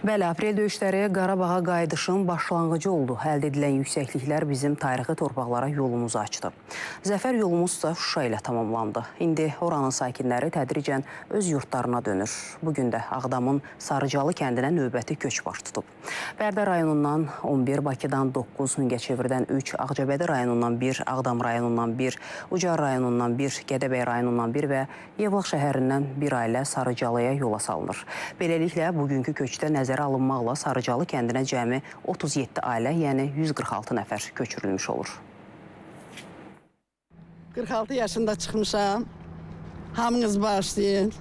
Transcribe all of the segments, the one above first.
Bəli, aprel döyüşləri Qarabağa qayıdışın başlanğıcı oldu. Əldə edilən yüksəkliklər bizim tarixi torpaqlara yolumuzu açdı. Zəfər yolumuz da Şuşa ilə tamamlandı. İndi oranın sakinləri tədricən öz yurtlarına dönür. Bugün də Ağdamın Sarıcalı kəndinə növbəti köç baş tutub. Bərdə rayonundan 11, Bakıdan 9, Hüngəçevirdən 3, Ağcabədi rayonundan 1, Ağdam rayonundan 1, Ucar rayonundan 1, Gədəbəy rayonundan 1 və Yevlax şəhərindən bir ailə Sarıcalıya yola salınır. Beləliklə, bugünkü köçdə nəzərə alınmaqla Sarıcalı kəndinə cəmi 37 ailə, yəni 146 nəfər köçürülmüş olur. 46 yaşında çıxmışam. Hamınız bağışlayın.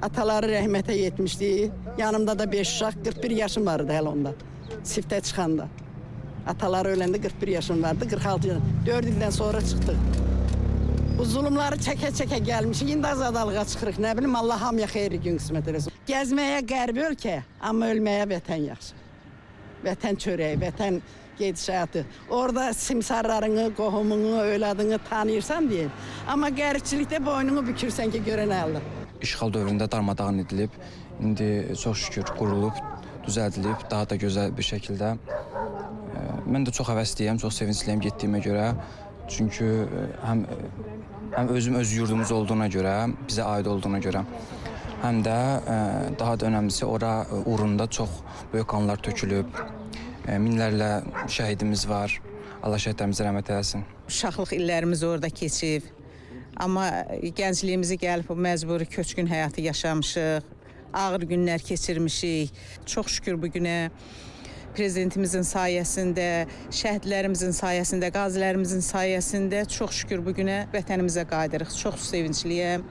Ataları rəhmətə yetmişdi. Yanımda da 5 uşaq, 41 yaşım vardı hələ onda. Siftə çıxanda. Ataları öləndə 41 yaşım vardı, 46 yaşım. 4 ildən sonra çıxdıq. Bu zulümləri çəkə-çəkə gəlmişik. İndi azadalığa çıxırıq. Nə bilim, Allah hamıya xeyirli gün qismət eləsin. Gəzməyə qərbi ölkə, amma ölməyə vətən yaxşı. Vətən çörəyi, vətən gedişatı. Orada simsarlarını, qohumunu, övladını tanıyırsan deyin. Amma qəribçilikdə boynunu bükürsən ki, görən Allah. İşğal dövründə darmadağın edilib, indi çox şükür qurulub, düzəldilib, daha da gözəl bir şəkildə. Mən də çox həvəsliyəm, çox sevincliyəm getdiyimə görə. Çünki həm özüm öz yurdumuz olduğuna görə, bizə aid olduğuna görə, həm də daha da önəmlisi ora uğrunda çox böyük qanlar tökülüb, minlərlə şəhidimiz var. Allah şəhidlərimizə rəhmət eləsin. Uşaqlıq illərimiz orada keçib. Amma gəncliyimizi gəlib məcburi köçkün həyatı yaşamışıq, ağır günlər keçirmişik. Çox şükür bugünə prezidentimizin sayəsində, şəhidlərimizin sayəsində, qazilərimizin sayəsində çox şükür bugünə vətənimizə qayıdırıq. Çox sevincliyəm.